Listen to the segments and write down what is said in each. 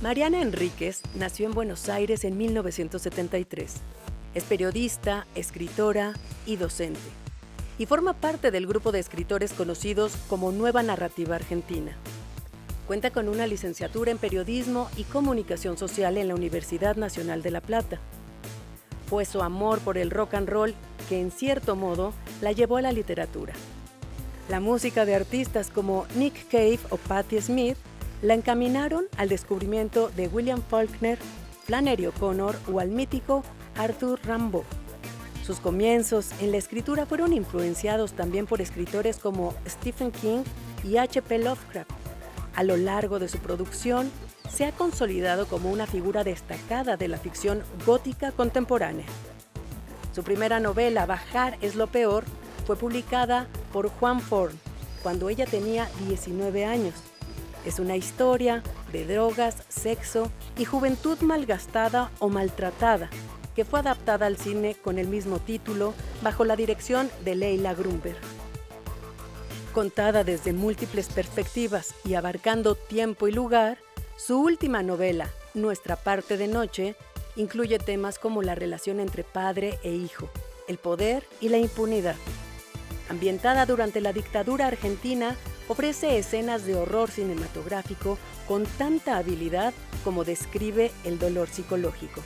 Mariana Enríquez nació en Buenos Aires en 1973. Es periodista, escritora y docente. Y forma parte del grupo de escritores conocidos como Nueva Narrativa Argentina. Cuenta con una licenciatura en Periodismo y Comunicación Social en la Universidad Nacional de La Plata. Fue su amor por el rock and roll que, en cierto modo, la llevó a la literatura. La música de artistas como Nick Cave o Patti Smith la encaminaron al descubrimiento de William Faulkner, Flannery O'Connor o al mítico Arthur Rimbaud. Sus comienzos en la escritura fueron influenciados también por escritores como Stephen King y H.P. Lovecraft. A lo largo de su producción, se ha consolidado como una figura destacada de la ficción gótica contemporánea. Su primera novela, Bajar es lo peor, fue publicada por Juan Forn cuando ella tenía 19 años. Es una historia de drogas, sexo y juventud malgastada o maltratada, que fue adaptada al cine con el mismo título bajo la dirección de Leila Grunberg. Contada desde múltiples perspectivas y abarcando tiempo y lugar, su última novela, Nuestra parte de noche, incluye temas como la relación entre padre e hijo, el poder y la impunidad. Ambientada durante la dictadura argentina, ofrece escenas de horror cinematográfico con tanta habilidad como describe el dolor psicológico.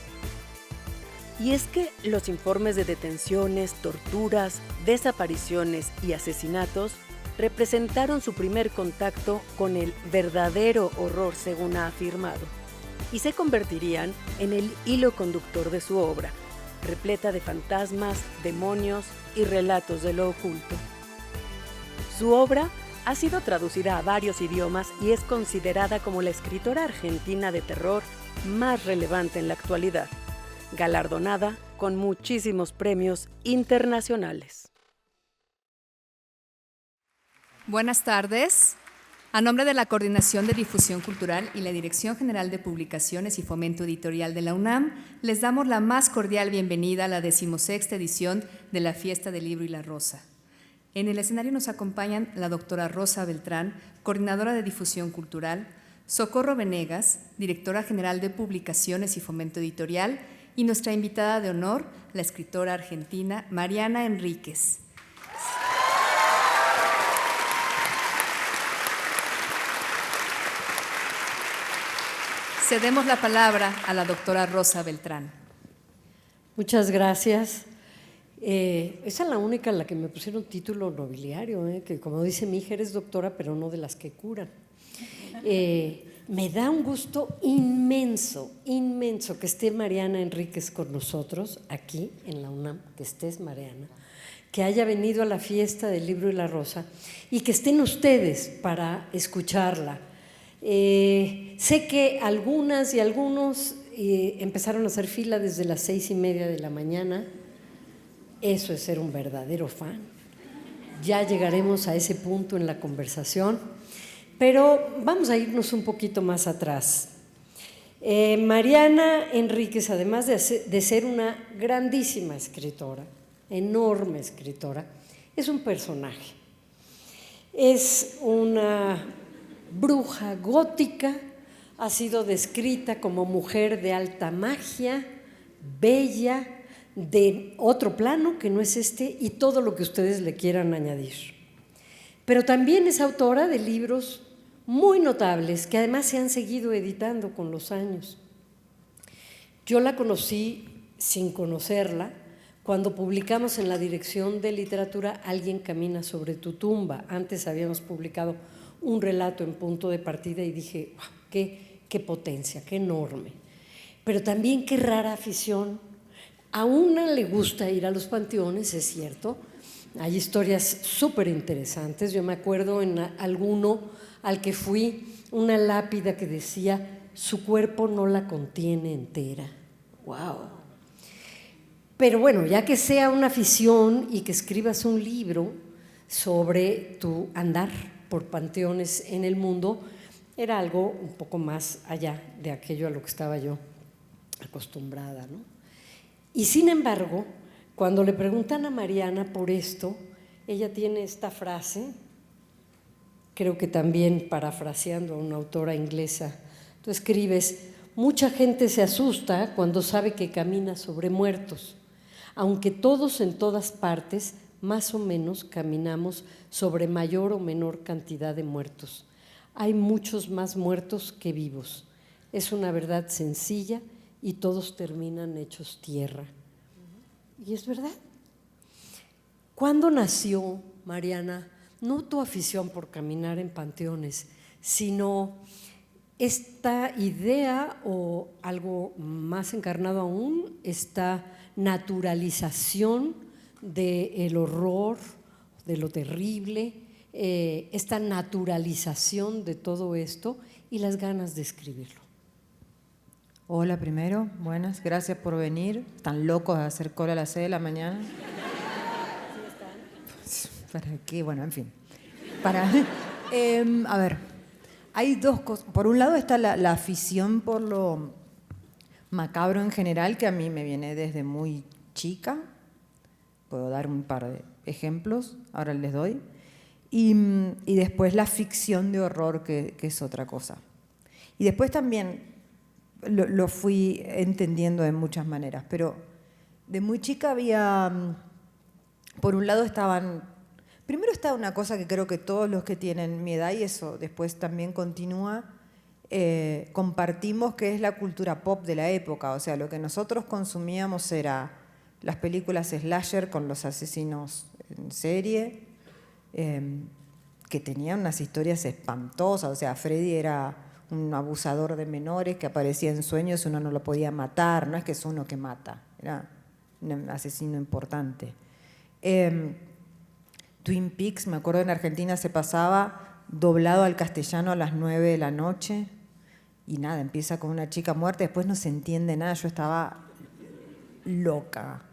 Y es que los informes de detenciones, torturas, desapariciones y asesinatos representaron su primer contacto con el verdadero horror, según ha afirmado, y se convertirían en el hilo conductor de su obra, repleta de fantasmas, demonios y relatos de lo oculto. Su obra ha sido traducida a varios idiomas y es considerada como la escritora argentina de terror más relevante en la actualidad, galardonada con muchísimos premios internacionales. Buenas tardes. A nombre de la Coordinación de Difusión Cultural y la Dirección General de Publicaciones y Fomento Editorial de la UNAM, les damos la más cordial bienvenida a la 16ª edición de la Fiesta del Libro y la Rosa. En el escenario nos acompañan la doctora Rosa Beltrán, coordinadora de Difusión Cultural, Socorro Venegas, directora general de Publicaciones y Fomento Editorial, y nuestra invitada de honor, la escritora argentina Mariana Enríquez. Cedemos la palabra a la doctora Rosa Beltrán. Muchas gracias. Esa es la única en la que me pusieron título nobiliario, que como dice mi hija, eres doctora, pero no de las que curan. Me da un gusto inmenso, inmenso que esté Mariana Enríquez con nosotros aquí en la UNAM, que estés, Mariana, que haya venido a la Fiesta del Libro y la Rosa y que estén ustedes para escucharla. Sé que algunas y algunos empezaron a hacer fila desde las 6:30 de la mañana. Eso es ser un verdadero fan. Ya llegaremos a ese punto en la conversación, pero vamos a irnos un poquito más atrás. Mariana Enríquez, además de ser una grandísima escritora, enorme escritora, es un personaje. Es una bruja gótica, ha sido descrita como mujer de alta magia, bella, de otro plano que no es este y todo lo que ustedes le quieran añadir. Pero también es autora de libros muy notables que además se han seguido editando con los años. Yo la conocí sin conocerla cuando publicamos en la Dirección de Literatura Alguien camina sobre tu tumba. Antes habíamos publicado un relato en Punto de Partida y dije, wow, qué potencia, qué enorme. Pero también qué rara afición. A una le gusta ir a los panteones, es cierto. Hay historias súper interesantes. Yo me acuerdo en alguno al que fui, una lápida que decía, su cuerpo no la contiene entera. ¡Wow! Pero bueno, ya que sea una afición y que escribas un libro sobre tu andar por panteones en el mundo, era algo un poco más allá de aquello a lo que estaba yo acostumbrada, ¿no? Y sin embargo, cuando le preguntan a Mariana por esto, ella tiene esta frase, creo que también parafraseando a una autora inglesa Tú escribes, mucha gente se asusta cuando sabe que camina sobre muertos, aunque todos en todas partes más o menos caminamos sobre mayor o menor cantidad de muertos. Hay muchos más muertos que vivos. Es una verdad sencilla y todos terminan hechos tierra. Y es verdad. ¿Cuándo nació, Mariana, no tu afición por caminar en panteones, sino esta idea o algo más encarnado aún, esta naturalización del horror, de lo terrible, esta naturalización de todo esto y las ganas de escribirlo? Hola, primero, buenas, gracias por venir. ¿Están locos de hacer cola a las 6 de la mañana? ¿Para qué? Bueno, en fin. A ver, hay dos cosas. Por un lado está la afición por lo macabro en general, que a mí me viene desde muy chica. Puedo dar un par de ejemplos, ahora les doy. Y después la ficción de horror, que es otra cosa. Y después también lo fui entendiendo de muchas maneras, pero de muy chica había, por un lado primero está una cosa que creo que todos los que tienen mi edad, y eso después también continúa, compartimos, que es la cultura pop de la época. O sea, lo que nosotros consumíamos era las películas slasher con los asesinos en serie, que tenían unas historias espantosas. O sea, Freddy era un abusador de menores que aparecía en sueños y uno no lo podía matar. No es que es uno que mata, era un asesino importante. Twin Peaks, me acuerdo, en Argentina se pasaba doblado al castellano a las 9 de la noche y nada, empieza con una chica muerta, después no se entiende nada, yo estaba loca.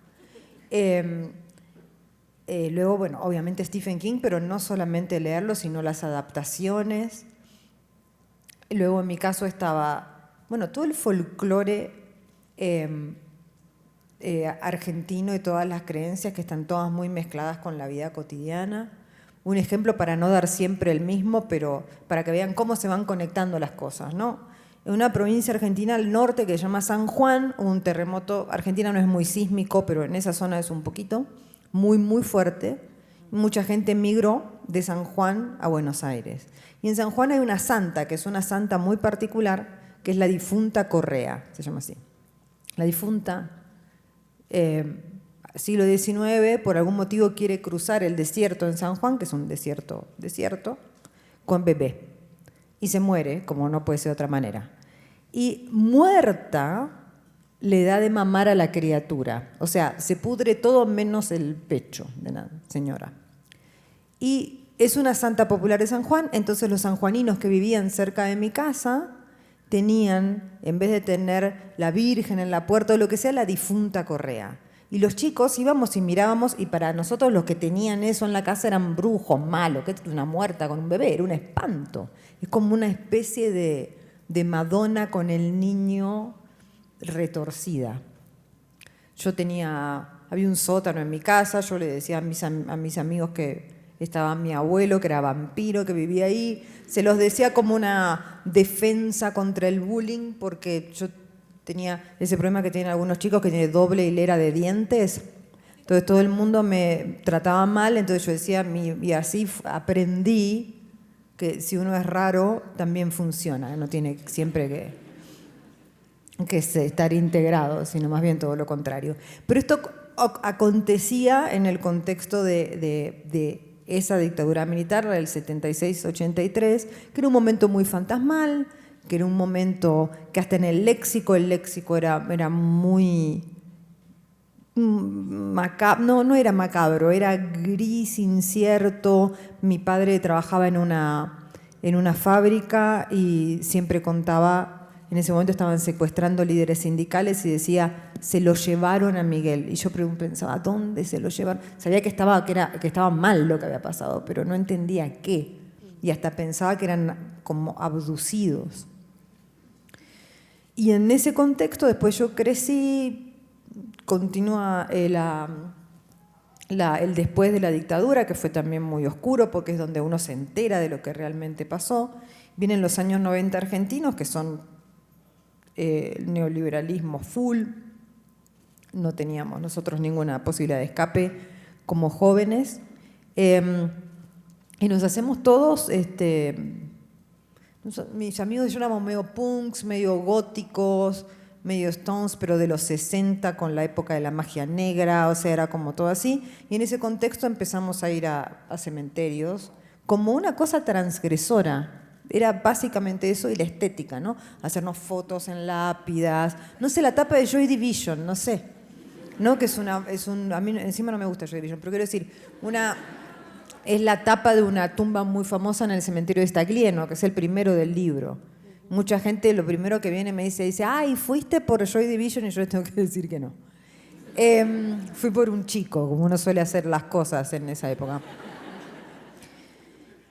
Luego, bueno, obviamente Stephen King, pero no solamente leerlo, sino las adaptaciones. Luego en mi caso estaba, bueno, todo el folclore argentino y todas las creencias que están todas muy mezcladas con la vida cotidiana. Un ejemplo, para no dar siempre el mismo, pero para que vean cómo se van conectando las cosas, ¿no? En una provincia argentina al norte que se llama San Juan, hubo un terremoto. Argentina no es muy sísmico, pero en esa zona es un poquito, muy, muy fuerte. Mucha gente migró de San Juan a Buenos Aires. Y en San Juan hay una santa, que es una santa muy particular, que es la difunta Correa, se llama así. La difunta, siglo XIX, por algún motivo quiere cruzar el desierto en San Juan, que es un desierto, con bebé. Y se muere, como no puede ser de otra manera. Y muerta le da de mamar a la criatura. O sea, se pudre todo menos el pecho de la señora. Y es una santa popular de San Juan, entonces los sanjuaninos que vivían cerca de mi casa tenían, en vez de tener la Virgen en la puerta o lo que sea, la difunta Correa. Y los chicos íbamos y mirábamos, y para nosotros los que tenían eso en la casa eran brujos, malos, que es una muerta con un bebé, era un espanto. Es como una especie de Madonna con el niño retorcida. Había un sótano en mi casa, yo le decía a mis amigos que estaba mi abuelo, que era vampiro, que vivía ahí. Se los decía como una defensa contra el bullying, porque yo tenía ese problema que tienen algunos chicos, que tiene doble hilera de dientes. Entonces todo el mundo me trataba mal, entonces yo decía, y así aprendí que si uno es raro, también funciona. No tiene siempre que estar integrado, sino más bien todo lo contrario. Pero esto acontecía en el contexto de esa dictadura militar, la del 76-83, que era un momento muy fantasmal, que era un momento que hasta en el léxico era muy macabro, no era macabro, era gris, incierto. Mi padre trabajaba en una fábrica y siempre contaba, en ese momento estaban secuestrando líderes sindicales y decía, se lo llevaron a Miguel. Y yo pensaba, ¿dónde se lo llevaron? Sabía que estaba mal lo que había pasado, pero no entendía qué. Y hasta pensaba que eran como abducidos. Y en ese contexto después yo crecí, continúa el después de la dictadura, que fue también muy oscuro, porque es donde uno se entera de lo que realmente pasó. Vienen los años 90 argentinos, que son el neoliberalismo full, no teníamos nosotros ninguna posibilidad de escape como jóvenes, y nos hacemos todos, mis amigos y yo éramos medio punks, medio góticos, medio Stones, pero de los 60 con la época de la magia negra, o sea, era como todo así. Y en ese contexto empezamos a ir a cementerios como una cosa transgresora. Era básicamente eso y la estética, ¿no? Hacernos fotos en lápidas. No sé, la tapa de Joy Division, no sé. No, que a mí encima no me gusta Joy Division, pero quiero decir, es la tapa de una tumba muy famosa en el cementerio de Staglieno, que es el primero del libro. Mucha gente lo primero que viene me dice, ay, ¿fuiste por Joy Division? Y yo les tengo que decir que no. Fui por un chico, como uno suele hacer las cosas en esa época.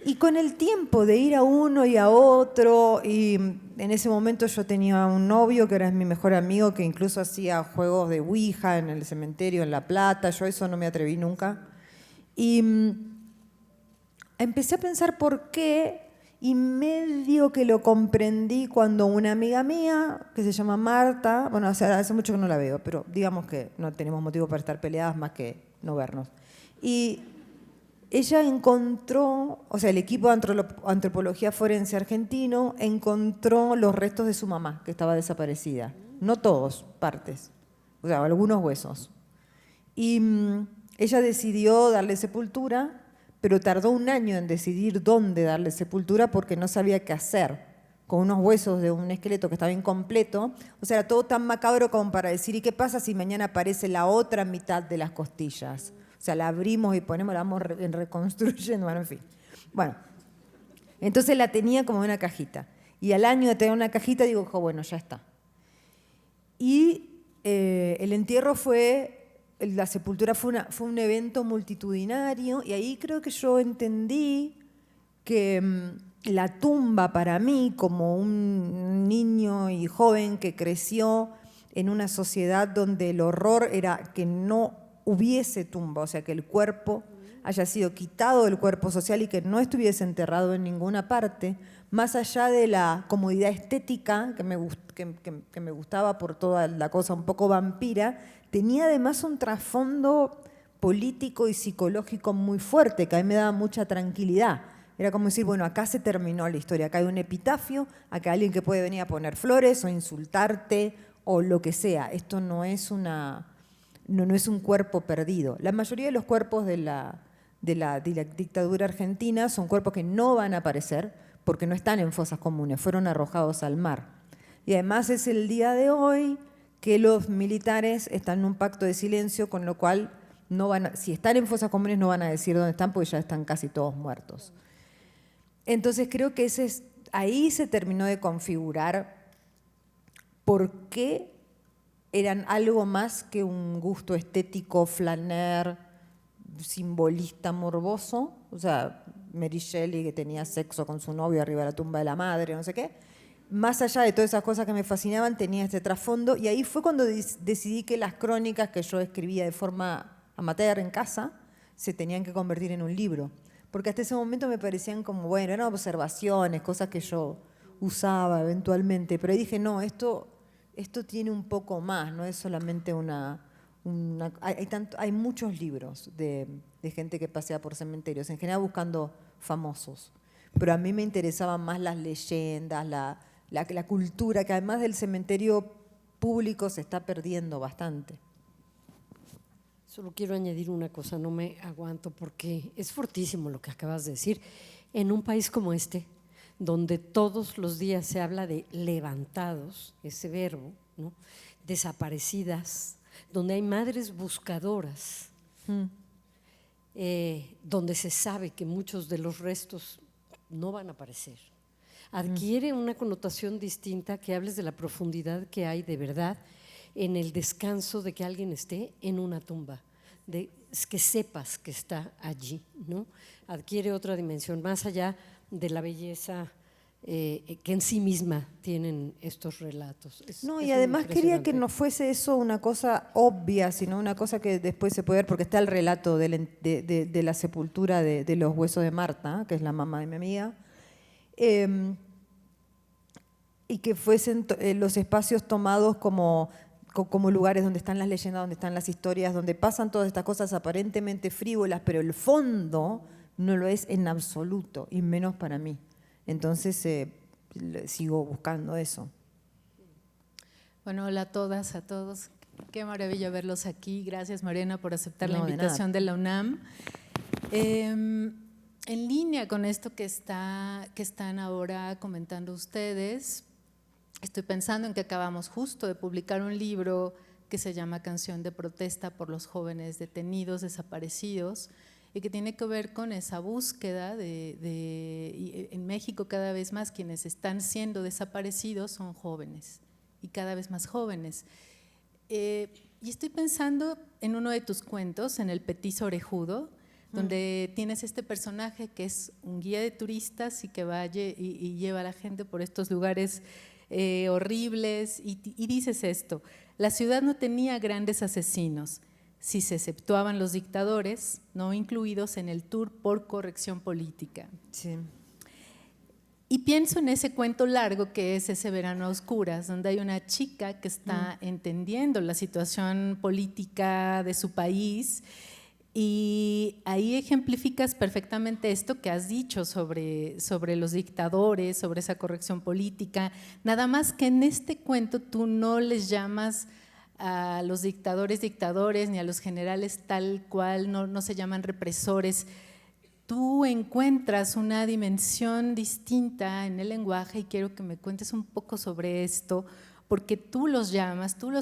Y con el tiempo de ir a uno y a otro, y en ese momento yo tenía un novio que era mi mejor amigo, que incluso hacía juegos de Ouija en el cementerio, en La Plata, yo eso no me atreví nunca. Y empecé a pensar por qué, y medio que lo comprendí cuando una amiga mía, que se llama Marta, bueno, hace mucho que no la veo, pero digamos que no tenemos motivo para estar peleadas más que no vernos. Y ella encontró, o sea, el equipo de antropología forense argentino encontró los restos de su mamá, que estaba desaparecida. No todos, partes, o sea, algunos huesos. Y ella decidió darle sepultura, pero tardó un año en decidir dónde darle sepultura porque no sabía qué hacer con unos huesos de un esqueleto que estaba incompleto. O sea, era todo tan macabro como para decir, ¿y qué pasa si mañana aparece la otra mitad de las costillas? O sea, la abrimos y la vamos reconstruyendo, bueno, en fin. Bueno, entonces la tenía como en una cajita. Y al año de tener una cajita, digo, bueno, ya está. Y el entierro la sepultura fue un evento multitudinario, y ahí creo que yo entendí que la tumba para mí, como un niño y joven que creció en una sociedad donde el horror era que no hubiese tumba, o sea, que el cuerpo haya sido quitado del cuerpo social y que no estuviese enterrado en ninguna parte, más allá de la comodidad estética que me gustaba por toda la cosa un poco vampira, tenía además un trasfondo político y psicológico muy fuerte, que a mí me daba mucha tranquilidad. Era como decir, bueno, acá se terminó la historia, acá hay un epitafio, acá hay alguien que puede venir a poner flores o insultarte o lo que sea. Esto no es un cuerpo perdido. La mayoría de los cuerpos de la dictadura argentina son cuerpos que no van a aparecer porque no están en fosas comunes, fueron arrojados al mar. Y además es el día de hoy que los militares están en un pacto de silencio, con lo cual si están en fosas comunes no van a decir dónde están porque ya están casi todos muertos. Entonces creo que ahí se terminó de configurar por qué eran algo más que un gusto estético, flaner, simbolista, morboso. O sea, Mary Shelley, que tenía sexo con su novio arriba de la tumba de la madre, no sé qué. Más allá de todas esas cosas que me fascinaban, tenía este trasfondo. Y ahí fue cuando decidí que las crónicas que yo escribía de forma amateur en casa se tenían que convertir en un libro. Porque hasta ese momento me parecían como, bueno, eran observaciones, cosas que yo usaba eventualmente. Pero ahí dije, no, esto tiene un poco más, no es solamente hay muchos libros de gente que pasea por cementerios, en general buscando famosos, pero a mí me interesaban más las leyendas, la cultura, que además del cementerio público se está perdiendo bastante. Solo quiero añadir una cosa, no me aguanto porque es fortísimo lo que acabas de decir. En un país como este, donde todos los días se habla de levantados, ese verbo, ¿no? Desaparecidas, donde hay madres buscadoras, donde se sabe que muchos de los restos no van a aparecer, adquiere una connotación distinta, que hables de la profundidad que hay de verdad en el descanso de que alguien esté en una tumba, de que sepas que está allí, ¿no? Adquiere otra dimensión, más allá de la belleza que en sí misma tienen estos relatos. Y además quería que no fuese eso una cosa obvia, sino una cosa que después se puede ver, porque está el relato de la sepultura de los huesos de Marta, que es la mamá de mi amiga. y que fuesen los espacios tomados como lugares donde están las leyendas, donde están las historias, donde pasan todas estas cosas aparentemente frívolas, pero el fondo no lo es en absoluto, y menos para mí. Entonces sigo buscando eso. Bueno, hola a todas, a todos. Qué maravilla verlos aquí. Gracias, Mariana, por aceptar la No, de invitación nada. de la UNAM. En línea con esto que están ahora comentando ustedes, estoy pensando en que acabamos justo de publicar un libro que se llama Canción de protesta por los jóvenes detenidos, desaparecidos, y que tiene que ver con esa búsqueda y en México cada vez más quienes están siendo desaparecidos son jóvenes y cada vez más jóvenes. Y estoy pensando en uno de tus cuentos, en El Petiso Orejudo, donde tienes este personaje que es un guía de turistas y que va y lleva a la gente por estos lugares horribles y dices esto: la ciudad no tenía grandes asesinos si se exceptuaban los dictadores, no incluidos en el tour por corrección política. Sí. Y pienso en ese cuento largo que es Ese verano a oscuras, donde hay una chica que está entendiendo la situación política de su país, y ahí ejemplificas perfectamente esto que has dicho sobre los dictadores, sobre esa corrección política, nada más que en este cuento tú no les llamas a los dictadores ni a los generales tal cual, no se llaman represores. Tú encuentras una dimensión distinta en el lenguaje y quiero que me cuentes un poco sobre esto, porque tú los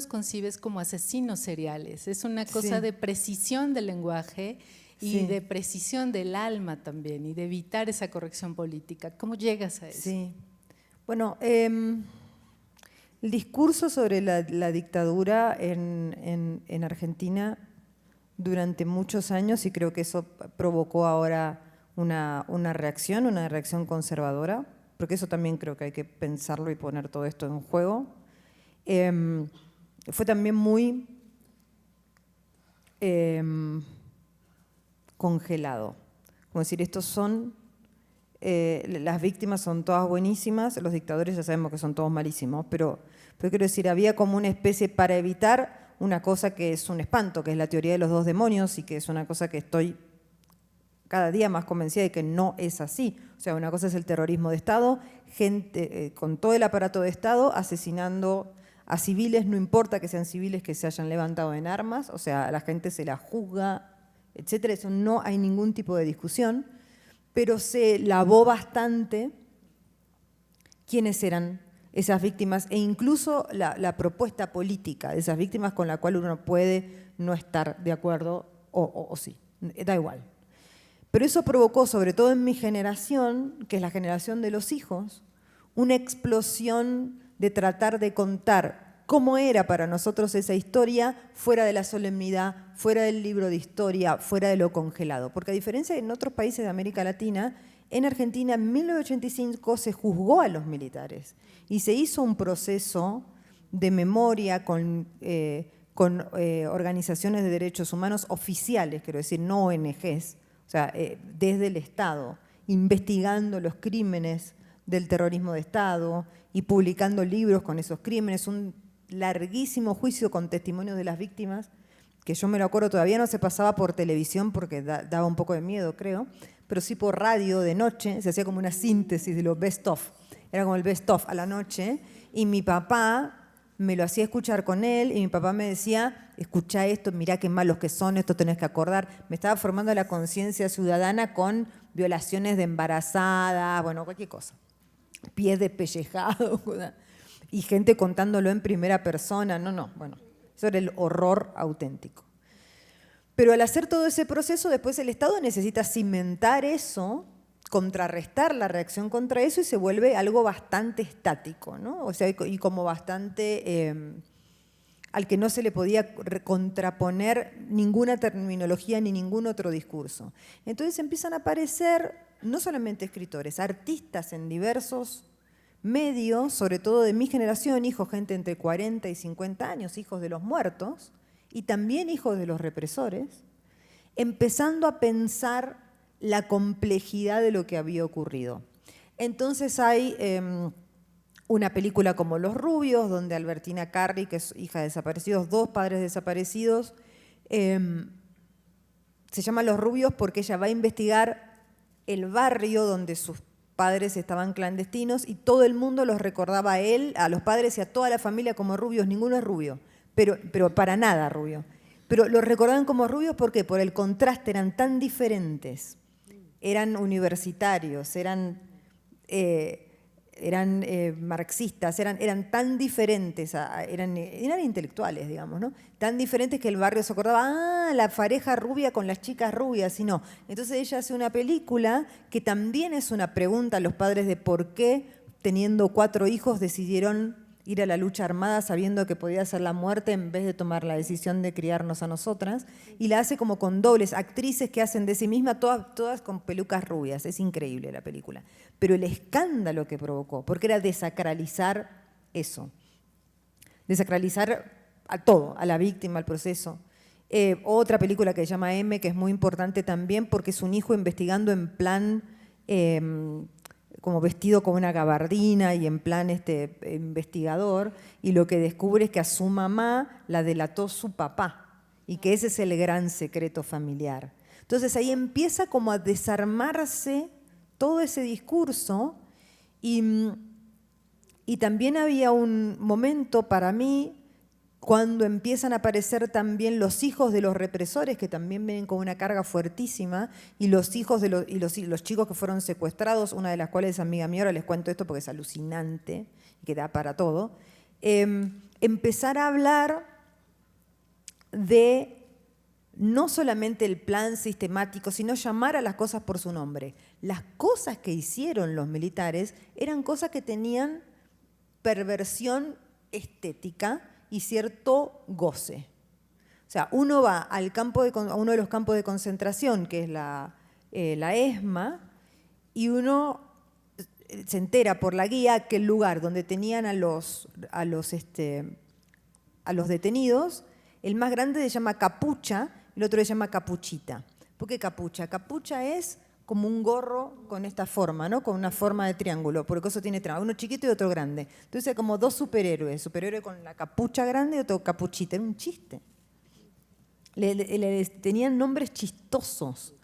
concibes como asesinos seriales. Es una cosa de precisión del lenguaje y de precisión del alma también, y de evitar esa corrección política. ¿Cómo llegas a eso? Sí. Bueno, el discurso sobre la dictadura en Argentina durante muchos años, y creo que eso provocó ahora una reacción conservadora, porque eso también creo que hay que pensarlo y poner todo esto en juego. Fue también muy congelado. Como decir, las víctimas son todas buenísimas, los dictadores ya sabemos que son todos malísimos, pero quiero decir, había como una especie para evitar una cosa que es un espanto, que es la teoría de los dos demonios, y que es una cosa que estoy cada día más convencida de que no es así. O sea, una cosa es el terrorismo de Estado, gente con todo el aparato de Estado asesinando a civiles, no importa que sean civiles que se hayan levantado en armas, o sea, a la gente se la juzga, etcétera. Eso no hay ningún tipo de discusión, pero se lavó bastante quiénes eran esas víctimas e incluso la propuesta política de esas víctimas, con la cual uno puede no estar de acuerdo o sí, da igual. Pero eso provocó, sobre todo en mi generación, que es la generación de los hijos, una explosión de tratar de contar cómo era para nosotros esa historia fuera de la solemnidad, fuera del libro de historia, fuera de lo congelado. Porque a diferencia de en otros países de América Latina, en Argentina en 1985 se juzgó a los militares y se hizo un proceso de memoria con organizaciones de derechos humanos oficiales, quiero decir, no ONGs, o sea, desde el Estado, investigando los crímenes del terrorismo de Estado y publicando libros con esos crímenes, un larguísimo juicio con testimonios de las víctimas, que yo me lo acuerdo, todavía no se pasaba por televisión porque daba un poco de miedo, creo, pero sí por radio de noche, se hacía como una síntesis de los best of, era como el best of a la noche, y mi papá me lo hacía escuchar con él, y mi papá me decía, escucha esto, mirá qué malos que son, esto tenés que acordar. Me estaba formando la conciencia ciudadana con violaciones de embarazada, bueno, cualquier cosa. Pies despellejados, y gente contándolo en primera persona, bueno, eso era el horror auténtico. Pero al hacer todo ese proceso, después el Estado necesita cimentar eso, contrarrestar la reacción contra eso, y se vuelve algo bastante estático, ¿no? O sea, y como bastante al que no se le podía contraponer ninguna terminología ni ningún otro discurso. Entonces empiezan a aparecer no solamente escritores, artistas en diversos medios, sobre todo de mi generación, gente entre 40 y 50 años, hijos de los muertos y también hijos de los represores, empezando a pensar la complejidad de lo que había ocurrido. Entonces hay una película como Los Rubios, donde Albertina Carri, que es hija de desaparecidos, 2 padres desaparecidos, se llama Los Rubios porque ella va a investigar el barrio donde sus padres estaban clandestinos y todo el mundo los recordaba a él, a los padres y a toda la familia como rubios. Ninguno es rubio, pero para nada rubio. Pero los recordaban como rubios ¿por qué? Por el contraste, eran tan diferentes. Eran universitarios, eran marxistas, eran tan diferentes, eran intelectuales, digamos, ¿no? Tan diferentes que el barrio se acordaba, la pareja rubia con las chicas rubias, y no. Entonces ella hace una película que también es una pregunta a los padres de por qué, teniendo 4 hijos, decidieron ir a la lucha armada sabiendo que podía ser la muerte en vez de tomar la decisión de criarnos a nosotras, y la hace como con dobles, actrices que hacen de sí misma, todas con pelucas rubias. Es increíble la película. Pero el escándalo que provocó, porque era desacralizar eso, desacralizar a todo, a la víctima, al proceso. Otra película que se llama M, que es muy importante también porque es un hijo investigando en plan como vestido con una gabardina y en plan investigador, y lo que descubre es que a su mamá la delató su papá y que ese es el gran secreto familiar. Entonces ahí empieza como a desarmarse todo ese discurso y también había un momento para mí cuando empiezan a aparecer también los hijos de los represores, que también vienen con una carga fuertísima, y los hijos de los chicos que fueron secuestrados, una de las cuales es amiga mía, ahora les cuento esto porque es alucinante y que da para todo, empezar a hablar de no solamente el plan sistemático, sino llamar a las cosas por su nombre. Las cosas que hicieron los militares eran cosas que tenían perversión estética y cierto goce. O sea, uno va a uno de los campos de concentración, que es la ESMA, y uno se entera por la guía que el lugar donde tenían a los detenidos, el más grande se llama Capucha, el otro se llama Capuchita. ¿Por qué Capucha? Capucha es como un gorro con esta forma, ¿no? Con una forma de triángulo, porque eso tiene uno chiquito y otro grande. Entonces hay como 2 superhéroes, superhéroe con la capucha grande y otro capuchita. Era un chiste. Tenían nombres chistosos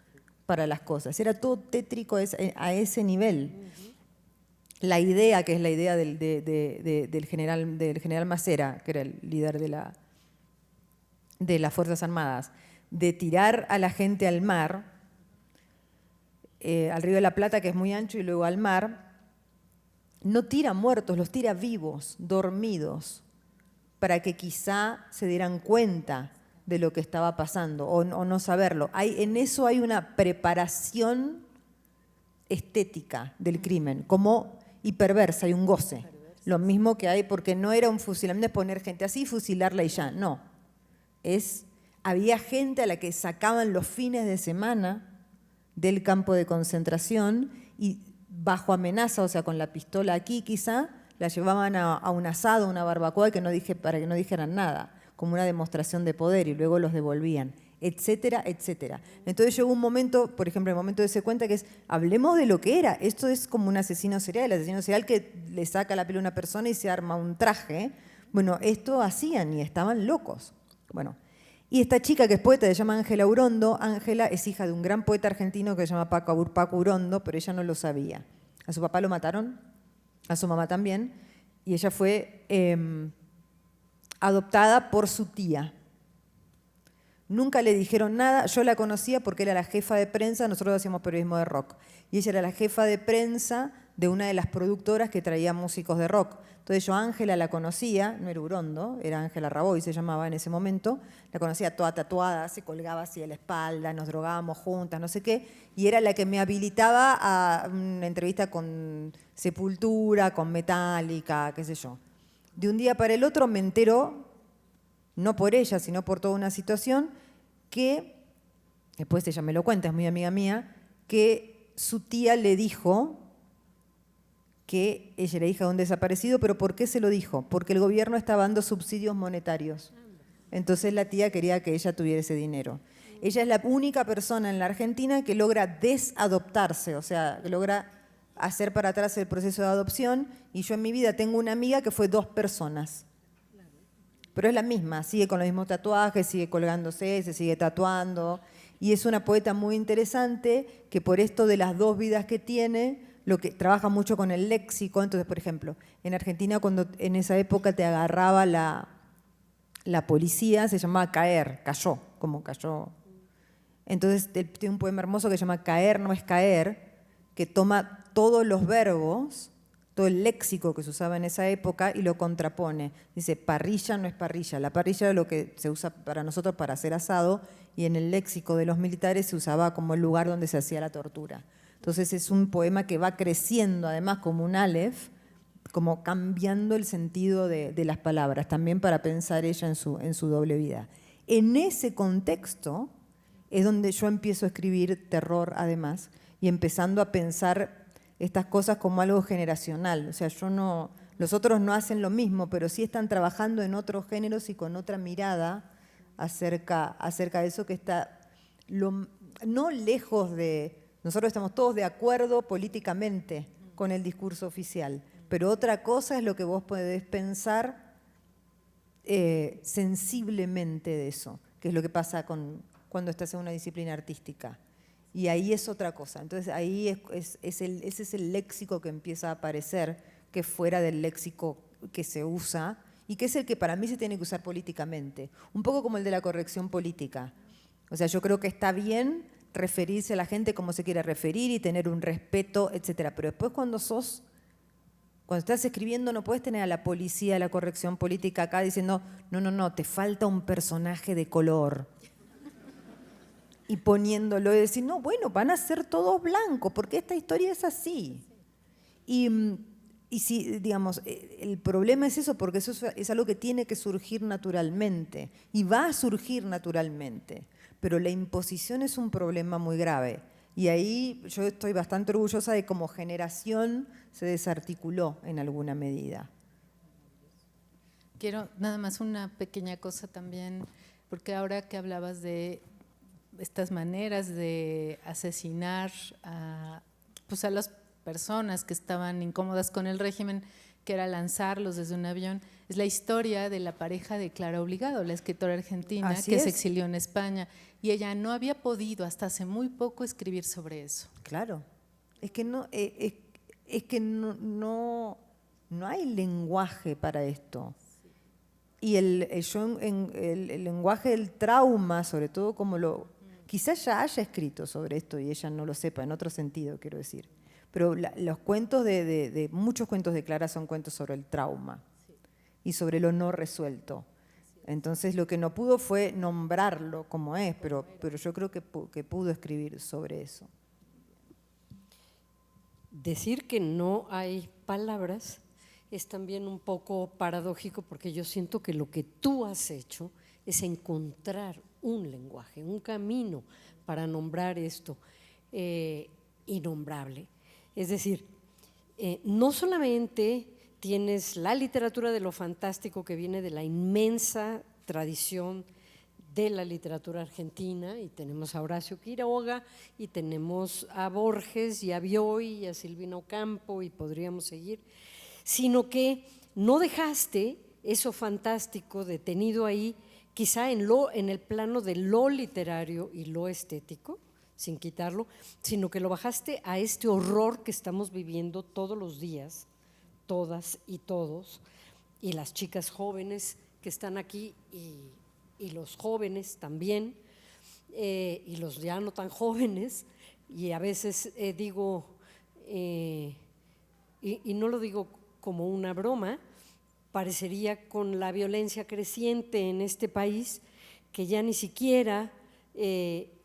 para las cosas, era todo tétrico a ese nivel. La idea, que es la idea del general Macera, que era el líder de las Fuerzas Armadas, de tirar a la gente al mar, al Río de la Plata, que es muy ancho, y luego al mar, no tira muertos, los tira vivos, dormidos, para que quizá se dieran cuenta de lo que estaba pasando o no saberlo. En eso hay una preparación estética del crimen, y perversa, hay un goce. Lo mismo que hay, porque no era un fusilamiento, es poner gente así y fusilarla y ya, no. Había gente a la que sacaban los fines de semana del campo de concentración y bajo amenaza, o sea, con la pistola aquí quizá, la llevaban a un asado, una barbacoa, para que no dijeran nada, como una demostración de poder, y luego los devolvían, etcétera, etcétera. Entonces llegó un momento, por ejemplo, el momento de darse cuenta que hablemos de lo que era. Esto es como un asesino serial, el asesino serial que le saca la piel a una persona y se arma un traje. Bueno, esto hacían y estaban locos. Bueno, y esta chica que es poeta, se llama Ángela Urondo. Ángela es hija de un gran poeta argentino que se llama Paco Urondo, pero ella no lo sabía. A su papá lo mataron, a su mamá también, y ella fue adoptada por su tía. Nunca le dijeron nada. Yo la conocía porque era la jefa de prensa, nosotros hacíamos periodismo de rock, y ella era la jefa de prensa de una de las productoras que traía músicos de rock. Entonces yo a Ángela la conocía, no era Urondo, era Ángela Raboy, se llamaba en ese momento, la conocía toda tatuada, se colgaba así a la espalda, nos drogábamos juntas, no sé qué, y era la que me habilitaba a una entrevista con Sepultura, con Metallica, qué sé yo. De un día para el otro me enteró, no por ella, sino por toda una situación, que, después ella me lo cuenta, es muy amiga mía, que su tía le dijo que ella era hija de un desaparecido, pero ¿por qué se lo dijo? Porque el gobierno estaba dando subsidios monetarios. Entonces la tía quería que ella tuviera ese dinero. Ella es la única persona en la Argentina que logra desadoptarse, o sea, que logra hacer para atrás el proceso de adopción, y yo en mi vida tengo una amiga que fue 2 personas. Pero es la misma, sigue con los mismos tatuajes, sigue colgándose, se sigue tatuando, y es una poeta muy interesante que por esto de las 2 vidas que tiene, lo que trabaja mucho con el léxico. Entonces, por ejemplo, en Argentina, cuando en esa época te agarraba la policía, se llamaba caer, cayó, como cayó. Entonces tiene un poema hermoso que se llama Caer no es caer, que toma todos los verbos, todo el léxico que se usaba en esa época y lo contrapone. Dice, parrilla no es parrilla. La parrilla es lo que se usa para nosotros para hacer asado, y en el léxico de los militares se usaba como el lugar donde se hacía la tortura. Entonces es un poema que va creciendo, además, como un aleph, como cambiando el sentido de las palabras, también para pensar ella en su doble vida. En ese contexto es donde yo empiezo a escribir terror, además, y empezando a pensar estas cosas como algo generacional. O sea, los otros no hacen lo mismo, pero sí están trabajando en otros géneros y con otra mirada acerca de eso, que está no lejos de... Nosotros estamos todos de acuerdo políticamente con el discurso oficial, pero otra cosa es lo que vos podés pensar sensiblemente de eso, que es lo que pasa cuando estás en una disciplina artística. Y ahí es otra cosa. Entonces ahí ese es el léxico que empieza a aparecer, que es fuera del léxico que se usa y que es el que para mí se tiene que usar políticamente. Un poco como el de la corrección política. O sea, yo creo que está bien referirse a la gente como se quiera referir y tener un respeto, etcétera. Pero después cuando estás escribiendo no puedes tener a la policía, a la corrección política acá diciendo, no, te falta un personaje de color. Y poniéndolo y decir, no, bueno, van a ser todos blancos, porque esta historia es así. Y si, digamos, el problema es eso, porque eso es algo que tiene que surgir naturalmente, y va a surgir naturalmente, pero la imposición es un problema muy grave. Y ahí yo estoy bastante orgullosa de cómo generación se desarticuló en alguna medida. Quiero nada más una pequeña cosa también, porque ahora que hablabas de estas maneras de asesinar a las personas que estaban incómodas con el régimen, que era lanzarlos desde un avión, es la historia de la pareja de Clara Obligado, la escritora argentina que se exilió en España, y ella no había podido hasta hace muy poco escribir sobre eso. Claro, es que no hay lenguaje para esto. Y el lenguaje del trauma, sobre todo quizás ya haya escrito sobre esto y ella no lo sepa, en otro sentido, quiero decir. Pero los cuentos muchos cuentos de Clara son cuentos sobre el trauma y sobre lo no resuelto. Entonces lo que no pudo fue nombrarlo como es, pero yo creo que pudo escribir sobre eso. Decir que no hay palabras es también un poco paradójico, porque yo siento que lo que tú has hecho es encontrar un lenguaje, un camino para nombrar esto innombrable. Es decir, no solamente tienes la literatura de lo fantástico que viene de la inmensa tradición de la literatura argentina, y tenemos a Horacio Quiroga, y tenemos a Borges, y a Bioy, y a Silvina Ocampo, y podríamos seguir, sino que no dejaste eso fantástico detenido ahí, quizá en el plano de lo literario y lo estético, sin quitarlo, sino que lo bajaste a este horror que estamos viviendo todos los días, todas y todos, y las chicas jóvenes que están aquí y los jóvenes también, y los ya no tan jóvenes, y a veces digo, y no lo digo como una broma, parecería con la violencia creciente en este país que ya ni siquiera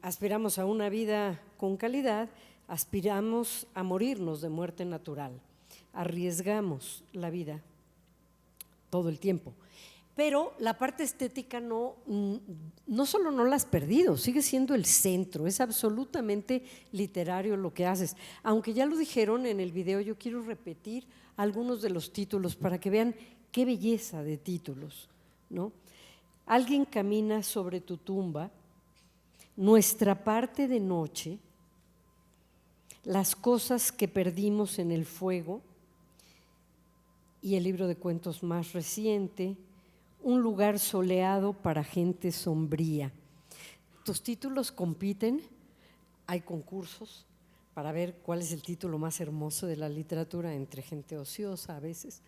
aspiramos a una vida con calidad, aspiramos a morirnos de muerte natural, arriesgamos la vida todo el tiempo. Pero la parte estética no solo no la has perdido, sigue siendo el centro, es absolutamente literario lo que haces. Aunque ya lo dijeron en el video, yo quiero repetir algunos de los títulos para que vean qué belleza de títulos, ¿no? Alguien camina sobre tu tumba, nuestra parte de noche, Las cosas que perdimos en el fuego, y el libro de cuentos más reciente, Un lugar soleado para gente sombría. Tus títulos compiten, hay concursos para ver cuál es el título más hermoso de la literatura entre gente ociosa a veces,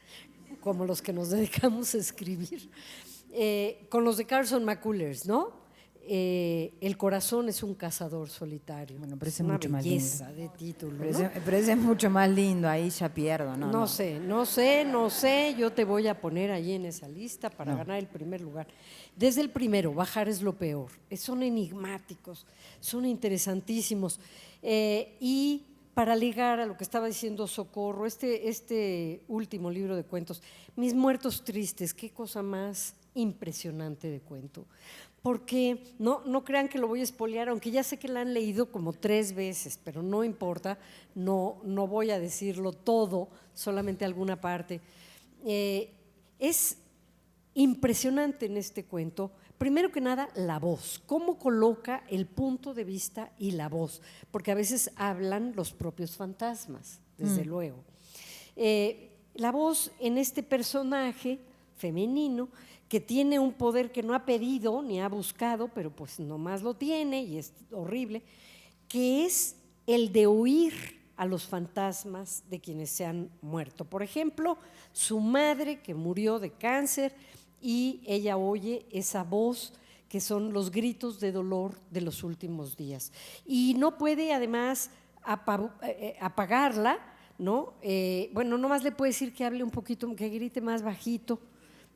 como los que nos dedicamos a escribir. Con los de Carson McCullers, ¿no? El corazón es un cazador solitario. Bueno, pero ese es una mucho más belleza de título, ¿no? Pero ese es mucho más lindo, ahí ya pierdo, ¿no? No sé, yo te voy a poner ahí en esa lista para ganar el primer lugar. Desde el primero, bajar es lo peor. Son enigmáticos, son interesantísimos. Y para ligar a lo que estaba diciendo Socorro, este último libro de cuentos, Mis muertos tristes, qué cosa más impresionante de cuento. Porque no crean que lo voy a espolear, aunque ya sé que la han leído como 3 veces, pero no importa, no voy a decirlo todo, solamente alguna parte. Es impresionante en este cuento, primero que nada, la voz, cómo coloca el punto de vista y la voz, porque a veces hablan los propios fantasmas, desde luego. La voz en este personaje femenino, que tiene un poder que no ha pedido ni ha buscado, pero pues nomás lo tiene y es horrible, que es el de oír a los fantasmas de quienes se han muerto. Por ejemplo, su madre que murió de cáncer y ella oye esa voz que son los gritos de dolor de los últimos días. Y no puede además apagarla, ¿no? Bueno, nomás le puede decir que hable un poquito, que grite más bajito.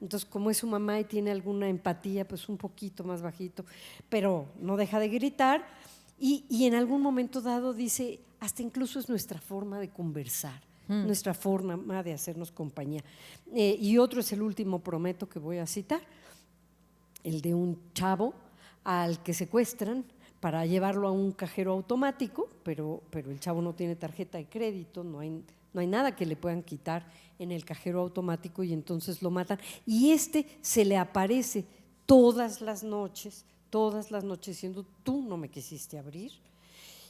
Entonces, como es su mamá y tiene alguna empatía, pues un poquito más bajito, pero no deja de gritar y en algún momento dado dice, hasta incluso es nuestra forma de conversar, nuestra forma de hacernos compañía. Y otro es el último, prometo, que voy a citar, el de un chavo al que secuestran para llevarlo a un cajero automático, pero el chavo no tiene tarjeta de crédito, no hay nada que le puedan quitar en el cajero automático y entonces lo matan. Y se le aparece todas las noches diciendo, tú no me quisiste abrir.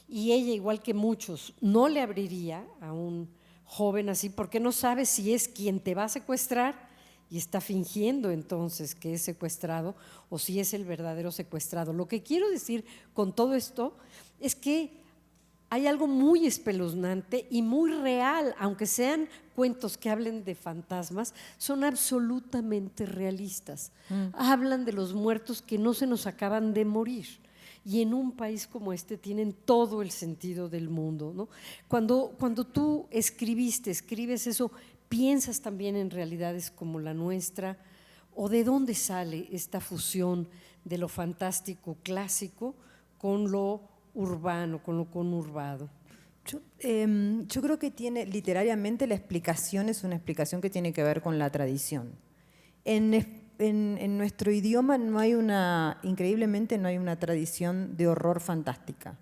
Y ella, igual que muchos, no le abriría a un joven así porque no sabe si es quien te va a secuestrar y está fingiendo entonces que es secuestrado o si es el verdadero secuestrado. Lo que quiero decir con todo esto es que hay algo muy espeluznante y muy real, aunque sean cuentos que hablen de fantasmas, son absolutamente realistas. Hablan de los muertos que no se nos acaban de morir. Y en un país como este tienen todo el sentido del mundo, ¿no? Cuando tú escribes eso, ¿piensas también en realidades como la nuestra? ¿O de dónde sale esta fusión de lo fantástico clásico con lo urbano, con lo conurbado? Yo creo que literariamente la explicación es una explicación que tiene que ver con la tradición. En nuestro idioma increíblemente no hay una tradición de horror fantástica.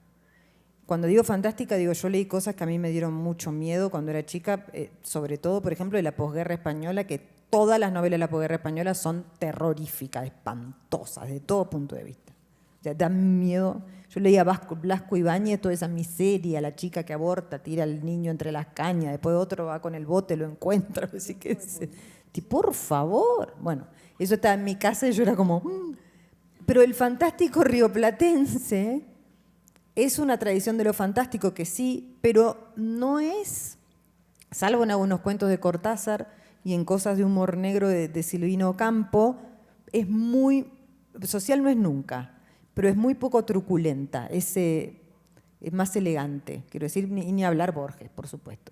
Cuando digo fantástica, yo leí cosas que a mí me dieron mucho miedo cuando era chica, sobre todo, por ejemplo, de la posguerra española, que todas las novelas de la posguerra española son terroríficas, espantosas, de todo punto de vista. O sea, dan miedo. Yo leía Blasco Ibáñez, toda esa miseria, la chica que aborta, tira al niño entre las cañas, después otro va con el bote, lo encuentra. Así que, por favor. Bueno, eso estaba en mi casa y yo era como... Pero el fantástico rioplatense es una tradición de lo fantástico que sí, pero no es, salvo en algunos cuentos de Cortázar y en cosas de humor negro de Silvino Ocampo, es muy... Social no es nunca, pero es muy poco truculenta, es más elegante, quiero decir, ni hablar Borges, por supuesto.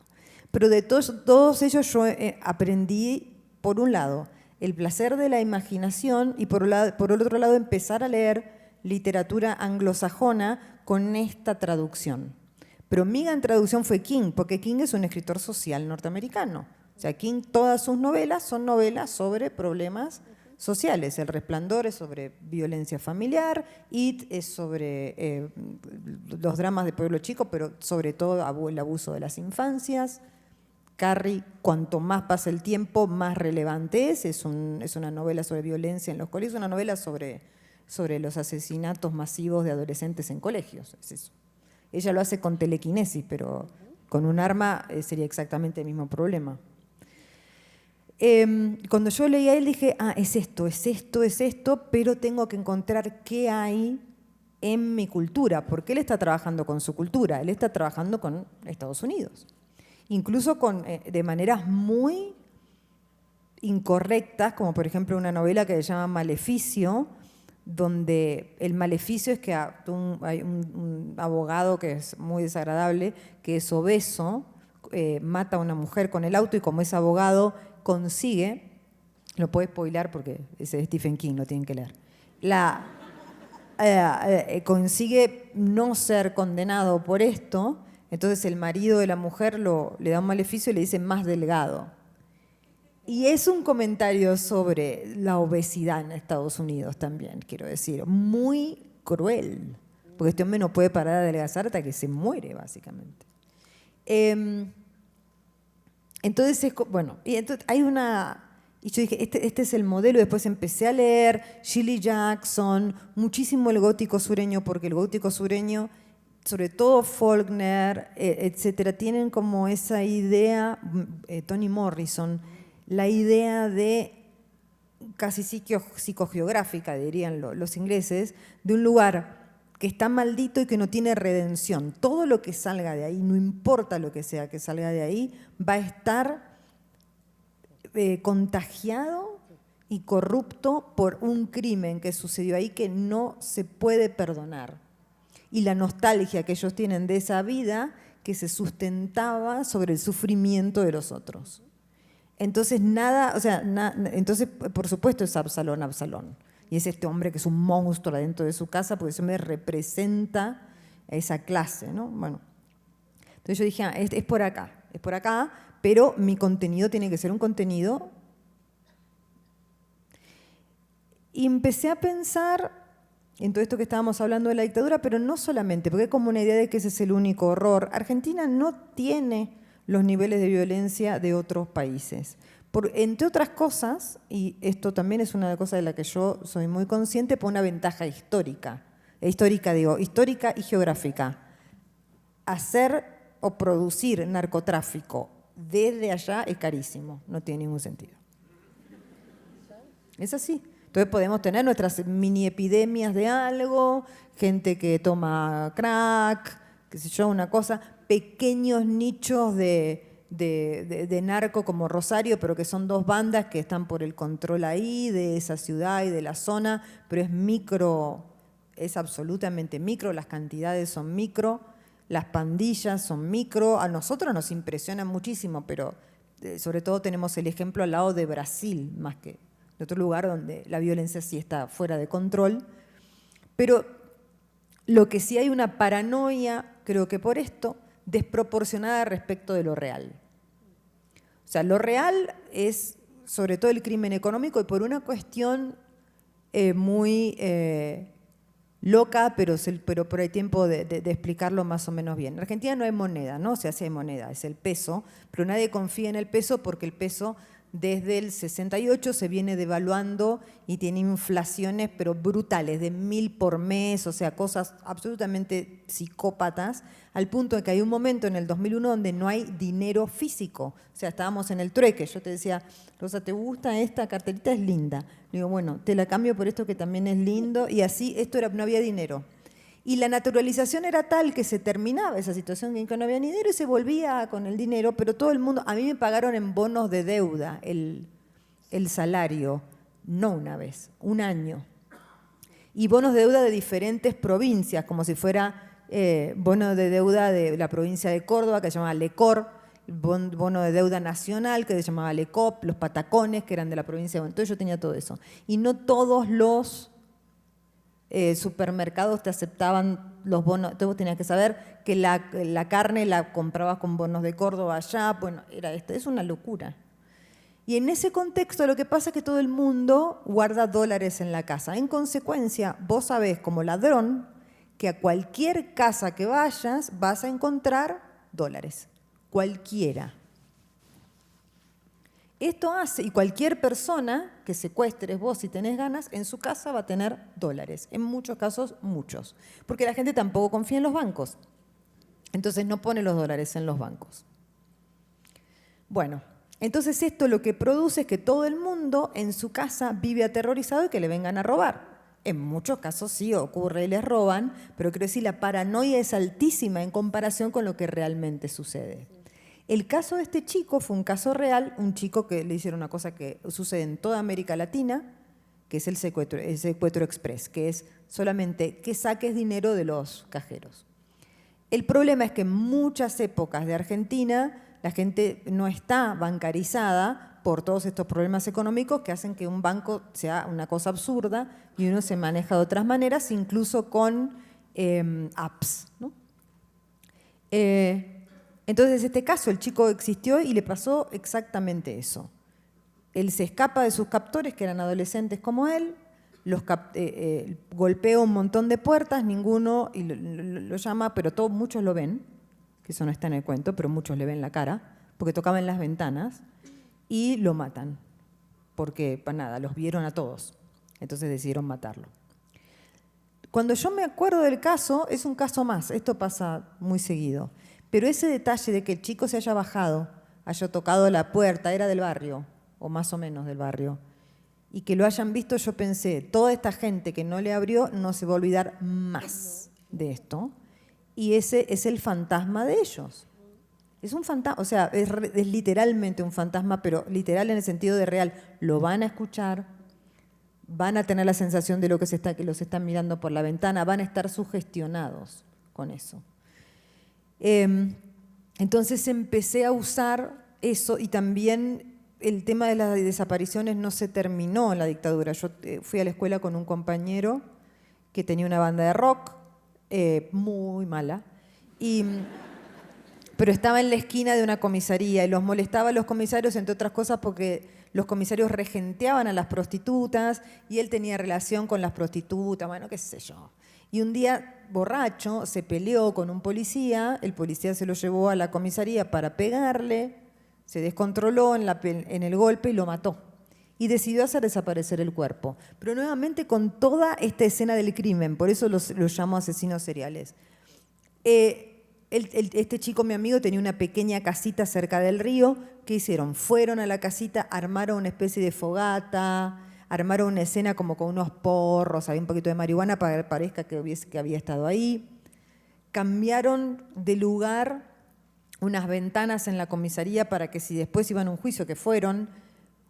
Pero de todos ellos yo aprendí, por un lado, el placer de la imaginación y por el otro lado empezar a leer literatura anglosajona con esta traducción. Pero mi gran traducción fue King, porque King es un escritor social norteamericano. O sea, King, todas sus novelas son novelas sobre problemas sociales. El Resplandor es sobre violencia familiar, It es sobre los dramas de pueblo chico, pero sobre todo el abuso de las infancias. Carrie, cuanto más pasa el tiempo, más relevante es una novela sobre violencia en los colegios, una novela sobre los asesinatos masivos de adolescentes en colegios, es eso. Ella lo hace con telequinesis, pero con un arma sería exactamente el mismo problema. Cuando yo leí a él dije, es esto, pero tengo que encontrar qué hay en mi cultura, porque él está trabajando con su cultura, él está trabajando con Estados Unidos. Incluso de maneras muy incorrectas, como por ejemplo una novela que se llama Maleficio, donde el maleficio es que hay un abogado que es muy desagradable, que es obeso, mata a una mujer con el auto y como es abogado consigue, lo puedo spoilar porque ese es Stephen King, lo tienen que leer, consigue no ser condenado por esto, entonces el marido de la mujer le da un maleficio y le dice más delgado. Y es un comentario sobre la obesidad en Estados Unidos también, quiero decir, muy cruel, porque este hombre no puede parar de adelgazar hasta que se muere, básicamente. Entonces, hay una... Y yo dije, este es el modelo. Después empecé a leer Shirley Jackson, muchísimo el gótico sureño, porque el gótico sureño, sobre todo Faulkner, etcétera, tienen como esa idea, Toni Morrison, la idea de casi psicogeográfica, dirían los ingleses, de un lugar que está maldito y que no tiene redención. Todo lo que salga de ahí, no importa lo que sea que salga de ahí, va a estar contagiado y corrupto por un crimen que sucedió ahí que no se puede perdonar. Y la nostalgia que ellos tienen de esa vida que se sustentaba sobre el sufrimiento de los otros. Entonces, entonces por supuesto es Absalón. Y es este hombre que es un monstruo adentro de su casa, porque ese hombre representa a esa clase, ¿no? Bueno, entonces yo dije, es por acá, pero mi contenido tiene que ser un contenido. Y empecé a pensar en todo esto que estábamos hablando de la dictadura, pero no solamente, porque hay como una idea de que ese es el único horror. Argentina no tiene los niveles de violencia de otros países. Entre otras cosas, y esto también es una cosa de la que yo soy muy consciente, por una ventaja histórica y geográfica. Hacer o producir narcotráfico desde allá es carísimo, no tiene ningún sentido. Es así. Entonces podemos tener nuestras mini epidemias de algo, gente que toma crack, qué sé yo, una cosa, pequeños nichos de narco como Rosario, pero que son dos bandas que están por el control ahí de esa ciudad y de la zona, pero es micro, es absolutamente micro, las cantidades son micro, las pandillas son micro, a nosotros nos impresiona muchísimo, pero sobre todo tenemos el ejemplo al lado de Brasil, más que de otro lugar donde la violencia sí está fuera de control, pero lo que sí hay una paranoia, creo que por esto, desproporcionada respecto de lo real. O sea, lo real es sobre todo el crimen económico y por una cuestión muy loca, pero por ahí tiempo de explicarlo más o menos bien. En Argentina no hay moneda, ¿no? O sea, sí hay moneda, es el peso, pero nadie confía en el peso porque el peso desde el 68 se viene devaluando y tiene inflaciones pero brutales, de 1000 por mes, o sea, cosas absolutamente psicópatas, al punto de que hay un momento en el 2001 donde no hay dinero físico. O sea, estábamos en el trueque, yo te decía, Rosa, ¿te gusta esta carterita? Es linda. Le digo, bueno, te la cambio por esto que también es lindo, y así, no había dinero. Y la naturalización era tal que se terminaba esa situación en que no había dinero y se volvía con el dinero, pero todo el mundo, a mí me pagaron en bonos de deuda el salario, no una vez, un año. Y bonos de deuda de diferentes provincias, como si fuera bono de deuda de la provincia de Córdoba, que se llamaba Lecor, bono de deuda nacional, que se llamaba Lecop, los patacones, que eran de la provincia de... Entonces yo tenía todo eso. Y no todos los supermercados te aceptaban los bonos, entonces vos tenías que saber que la carne la comprabas con bonos de Córdoba allá, bueno, era esto, es una locura. Y en ese contexto lo que pasa es que todo el mundo guarda dólares en la casa. En consecuencia, vos sabés como ladrón que a cualquier casa que vayas vas a encontrar dólares, cualquiera. Esto hace, y cualquier persona que secuestres vos si tenés ganas, en su casa va a tener dólares. En muchos casos, muchos. Porque la gente tampoco confía en los bancos. Entonces no pone los dólares en los bancos. Bueno, entonces esto lo que produce es que todo el mundo en su casa vive aterrorizado de que le vengan a robar. En muchos casos sí ocurre y les roban, pero quiero decir, la paranoia es altísima en comparación con lo que realmente sucede. El caso de este chico fue un caso real, un chico que le hicieron una cosa que sucede en toda América Latina, que es el secuestro express, que es solamente que saques dinero de los cajeros. El problema es que en muchas épocas de Argentina la gente no está bancarizada por todos estos problemas económicos que hacen que un banco sea una cosa absurda y uno se maneja de otras maneras, incluso con apps, ¿no? Entonces, en este caso, el chico existió y le pasó exactamente eso. Él se escapa de sus captores, que eran adolescentes como él, golpea un montón de puertas, ninguno y lo llama, pero muchos lo ven, que eso no está en el cuento, pero muchos le ven la cara, porque tocaba en las ventanas, y lo matan, porque para nada, los vieron a todos, entonces decidieron matarlo. Cuando yo me acuerdo del caso, es un caso más, esto pasa muy seguido, pero ese detalle de que el chico se haya bajado, haya tocado la puerta, era del barrio, o más o menos del barrio, y que lo hayan visto, yo pensé, toda esta gente que no le abrió no se va a olvidar más de esto, y ese es el fantasma de ellos. Es un fantasma, o sea, es literalmente un fantasma, pero literal en el sentido de real. Lo van a escuchar, van a tener la sensación de que los están mirando por la ventana, van a estar sugestionados con eso. Entonces empecé a usar eso y también el tema de las desapariciones no se terminó en la dictadura. Yo fui a la escuela con un compañero que tenía una banda de rock muy mala, pero estaba en la esquina de una comisaría y los molestaba a los comisarios, entre otras cosas, porque los comisarios regenteaban a las prostitutas y él tenía relación con las prostitutas, bueno, qué sé yo. Y un día, borracho, se peleó con un policía, el policía se lo llevó a la comisaría para pegarle, se descontroló en el golpe y lo mató. Y decidió hacer desaparecer el cuerpo. Pero nuevamente con toda esta escena del crimen, por eso los llamo asesinos seriales. Este chico, mi amigo, tenía una pequeña casita cerca del río. ¿Qué hicieron? Fueron a la casita, armaron una especie de fogata, armaron una escena como con unos porros, había un poquito de marihuana para que parezca que había estado ahí. Cambiaron de lugar unas ventanas en la comisaría para que si después iban a un juicio, que fueron,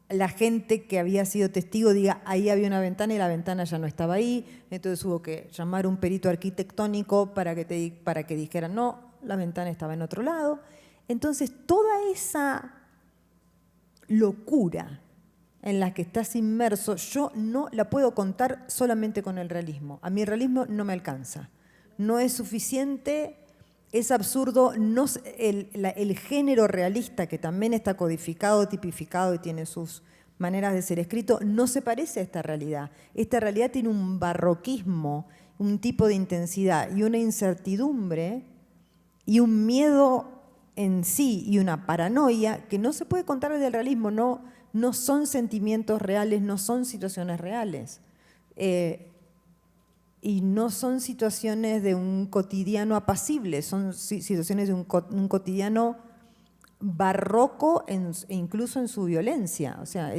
la gente que había sido testigo diga, ahí había una ventana y la ventana ya no estaba ahí. Entonces hubo que llamar a un perito arquitectónico para que dijeran, no, la ventana estaba en otro lado. Entonces toda esa locura en la que estás inmerso, yo no la puedo contar solamente con el realismo. A mí el realismo no me alcanza. No es suficiente, es absurdo. No, el género realista, que también está codificado, tipificado y tiene sus maneras de ser escrito, no se parece a esta realidad. Esta realidad tiene un barroquismo, un tipo de intensidad y una incertidumbre y un miedo en sí y una paranoia que no se puede contar desde el realismo. No son sentimientos reales, no son situaciones reales. Y no son situaciones de un cotidiano apacible, son situaciones de un cotidiano barroco e incluso en su violencia. O sea,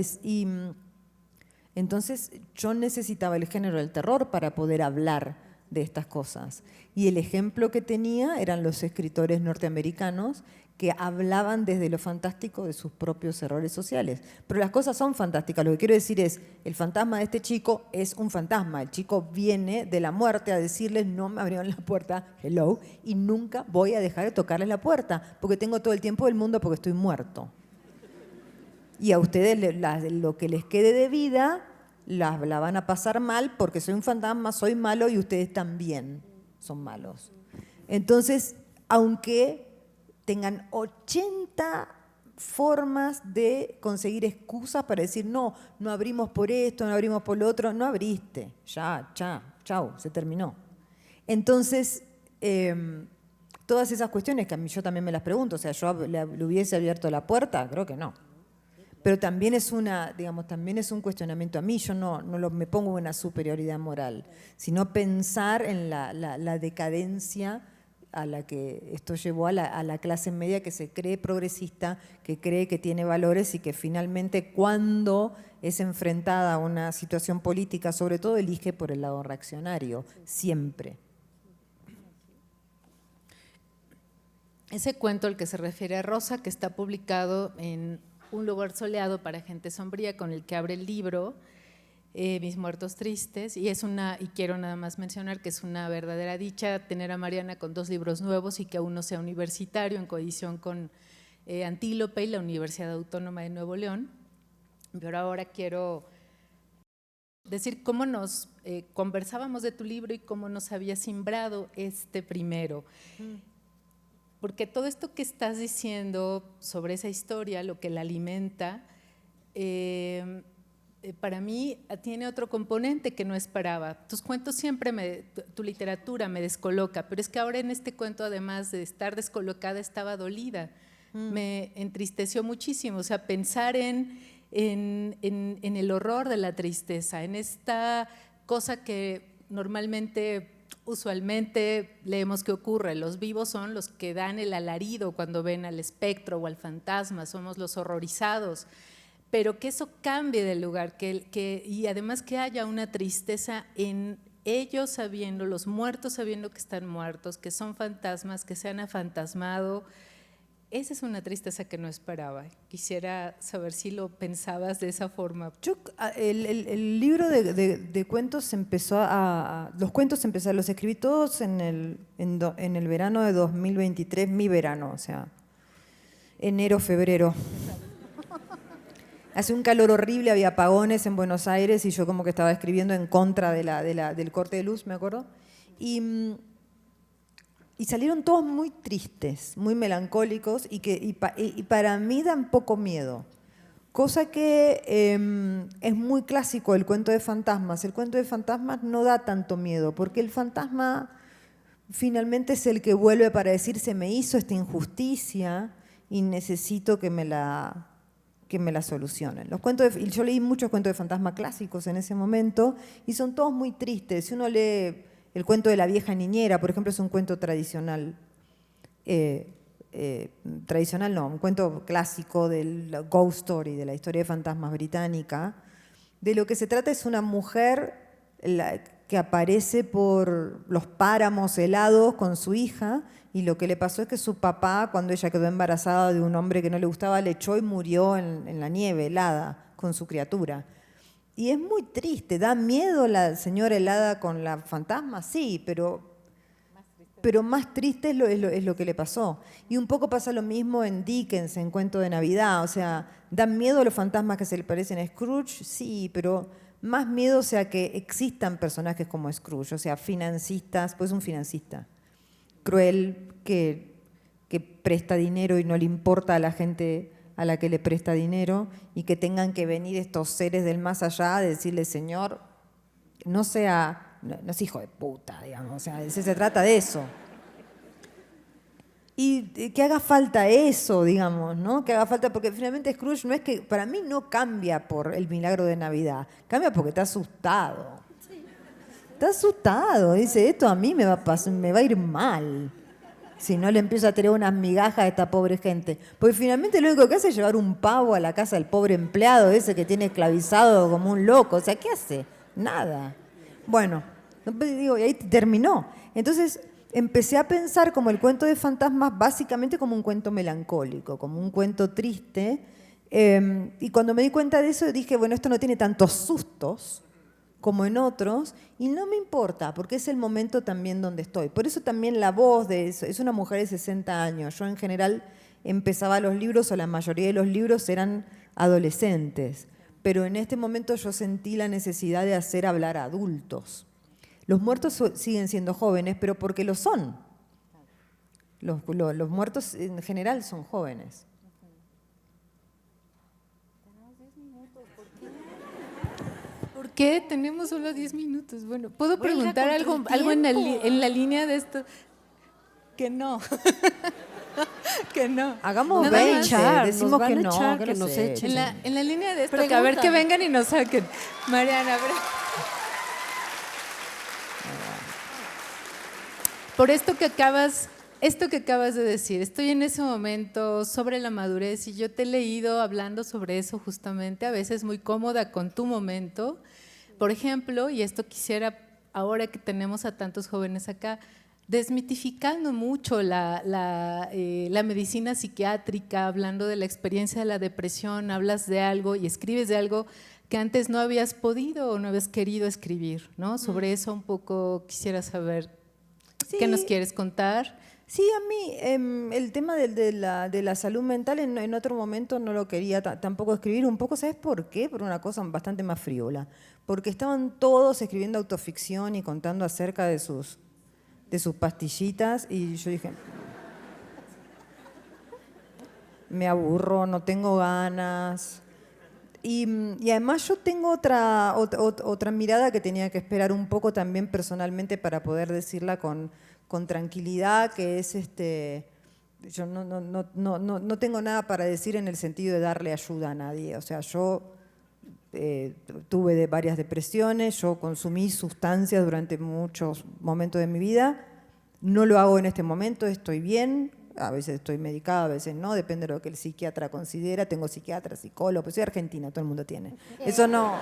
entonces yo necesitaba el género del terror para poder hablar de estas cosas. Y el ejemplo que tenía eran los escritores norteamericanos que hablaban desde lo fantástico de sus propios errores sociales. Pero las cosas son fantásticas. Lo que quiero decir es, el fantasma de este chico es un fantasma. El chico viene de la muerte a decirles, no me abrieron la puerta, hello, y nunca voy a dejar de tocarles la puerta, porque tengo todo el tiempo del mundo porque estoy muerto. Y a ustedes lo que les quede de vida, la van a pasar mal porque soy un fantasma, soy malo y ustedes también son malos. Entonces, aunque tengan 80 formas de conseguir excusas para decir, no abrimos por esto, no abrimos por lo otro, no abriste, chao, se terminó. Entonces, todas esas cuestiones que a mí yo también me las pregunto, o sea, ¿yo le hubiese abierto la puerta? Creo que no. Pero también es también es un cuestionamiento a mí. Yo no me pongo en una superioridad moral, sino pensar en la decadencia a la que esto llevó a la clase media que se cree progresista, que cree que tiene valores y que finalmente cuando es enfrentada a una situación política, sobre todo elige por el lado reaccionario, siempre. Ese cuento al que se refiere Rosa, que está publicado en Un lugar soleado para gente sombría, con el que abre el libro, Mis muertos tristes, y quiero nada más mencionar que es una verdadera dicha tener a Mariana con 2 libros nuevos y que uno sea universitario en coedición con Antílope y la Universidad Autónoma de Nuevo León. Pero ahora quiero decir cómo nos conversábamos de tu libro y cómo nos había simbrado este primero. Porque todo esto que estás diciendo sobre esa historia, lo que la alimenta, para mí tiene otro componente que no esperaba. Tus cuentos siempre, tu literatura me descoloca, pero es que ahora en este cuento, además de estar descolocada, estaba dolida. Me entristeció muchísimo, o sea, pensar en el horror de la tristeza, en esta cosa que normalmente, usualmente leemos que ocurre. Los vivos son los que dan el alarido cuando ven al espectro o al fantasma, somos los horrorizados. Pero que eso cambie de lugar, y además que haya una tristeza en ellos sabiendo, los muertos sabiendo que están muertos, que son fantasmas, que se han afantasmado. Esa es una tristeza que no esperaba. Quisiera saber si lo pensabas de esa forma. El libro de cuentos empezó los escribí todos en el verano de 2023, mi verano, o sea, enero, febrero. Hace un calor horrible, había apagones en Buenos Aires y yo como que estaba escribiendo en contra del corte de luz, me acuerdo. Y salieron todos muy tristes, muy melancólicos y para mí dan poco miedo. Cosa que es muy clásico del cuento de fantasmas. El cuento de fantasmas no da tanto miedo porque el fantasma finalmente es el que vuelve para decir se me hizo esta injusticia y necesito que me la solucionen. Yo leí muchos cuentos de fantasma clásicos en ese momento y son todos muy tristes. Si uno lee el cuento de la vieja niñera, por ejemplo, es un cuento tradicional. Un cuento clásico del Ghost Story, de la historia de fantasmas británica. De lo que se trata es una mujer que aparece por los páramos helados con su hija y lo que le pasó es que su papá, cuando ella quedó embarazada de un hombre que no le gustaba, le echó y murió en la nieve helada con su criatura. Y es muy triste, da miedo la señora helada con la fantasma, sí, pero más triste es lo que le pasó. Y un poco pasa lo mismo en Dickens, en Cuento de Navidad, o sea, dan miedo los fantasmas que se le parecen a Scrooge, sí, pero más miedo, o sea, que existan personajes como Scrooge, o sea, financistas, pues un financista cruel que presta dinero y no le importa a la gente a la que le presta dinero y que tengan que venir estos seres del más allá a decirle, señor, no es hijo de puta, digamos, o sea, se trata de eso. Y que haga falta eso, digamos, ¿no? Que haga falta, porque finalmente Scrooge no es que, para mí no cambia por el milagro de Navidad, cambia porque está asustado. Está asustado, dice, esto a mí me va a ir mal si no le empiezo a tirar unas migajas a esta pobre gente. Porque finalmente lo único que hace es llevar un pavo a la casa del pobre empleado ese que tiene esclavizado como un loco. O sea, ¿qué hace? Nada. Bueno, digo, y ahí terminó. Entonces empecé a pensar como el cuento de fantasmas básicamente como un cuento melancólico, como un cuento triste. Y cuando me di cuenta de eso dije, bueno, esto no tiene tantos sustos como en otros, y no me importa, porque es el momento también donde estoy. Por eso también la voz de eso, es una mujer de 60 años. Yo en general empezaba los libros, o la mayoría de los libros eran adolescentes, pero en este momento yo sentí la necesidad de hacer hablar a adultos. Los muertos siguen siendo jóvenes, pero porque lo son. Los muertos en general son jóvenes. ¿Por qué tenemos solo 10 minutos? Bueno, ¿puedo preguntar algo en la línea de esto? Que no. Que no. Hagamos Nada 20, más. decimos que no, echar, que que nos echen. En la línea de esto, Pregunta. que a ver que vengan y nos saquen. Mariana, por esto que acabas esto que acabas de decir, estoy en ese momento sobre la madurez y yo te he leído hablando sobre eso justamente, a veces muy cómoda con tu momento. Por ejemplo, y esto quisiera, ahora que tenemos a tantos jóvenes acá, desmitificando mucho la medicina psiquiátrica, hablando de la experiencia de la depresión, hablas de algo y escribes de algo que antes no habías podido o no habías querido escribir, ¿no? Sobre eso un poco quisiera saber qué nos quieres contar. Sí, a mí el tema de la salud mental en otro momento no lo quería tampoco escribir, un poco, ¿sabes por qué? Por una cosa bastante más frívola, porque estaban todos escribiendo autoficción y contando acerca de sus pastillitas y yo dije, me aburro, no tengo ganas. Y además yo tengo otra mirada que tenía que esperar un poco también personalmente para poder decirla con tranquilidad, que es yo no tengo nada para decir en el sentido de darle ayuda a nadie. O sea, yo tuve varias depresiones, yo consumí sustancias durante muchos momentos de mi vida, no lo hago en este momento, estoy bien. A veces estoy medicada, a veces no, depende de lo que el psiquiatra considera. Tengo psiquiatra, psicólogo, pues soy argentina, todo el mundo tiene. Eso no,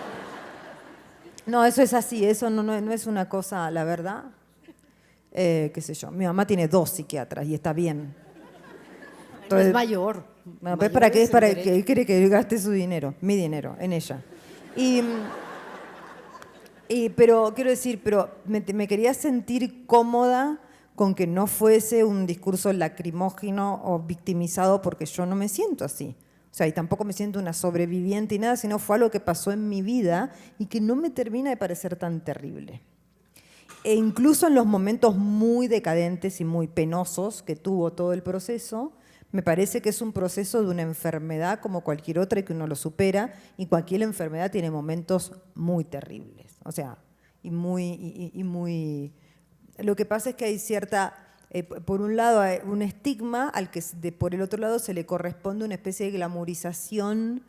eso es así, eso no es una cosa, la verdad. Qué sé yo, mi mamá tiene 2 psiquiatras y está bien. Entonces, es mayor. Bueno, pues ¿para qué? ¿Para qué quiere que gaste su dinero? Mi dinero, en ella. Pero quiero decir, me quería sentir cómoda con que no fuese un discurso lacrimógeno o victimizado, porque yo no me siento así. O sea, y tampoco me siento una sobreviviente y nada, sino fue algo que pasó en mi vida y que no me termina de parecer tan terrible. E incluso en los momentos muy decadentes y muy penosos que tuvo todo el proceso, me parece que es un proceso de una enfermedad como cualquier otra y que uno lo supera, y cualquier enfermedad tiene momentos muy terribles. O sea, y muy... Lo que pasa es que hay cierta, por un lado hay un estigma al que por el otro lado se le corresponde una especie de glamorización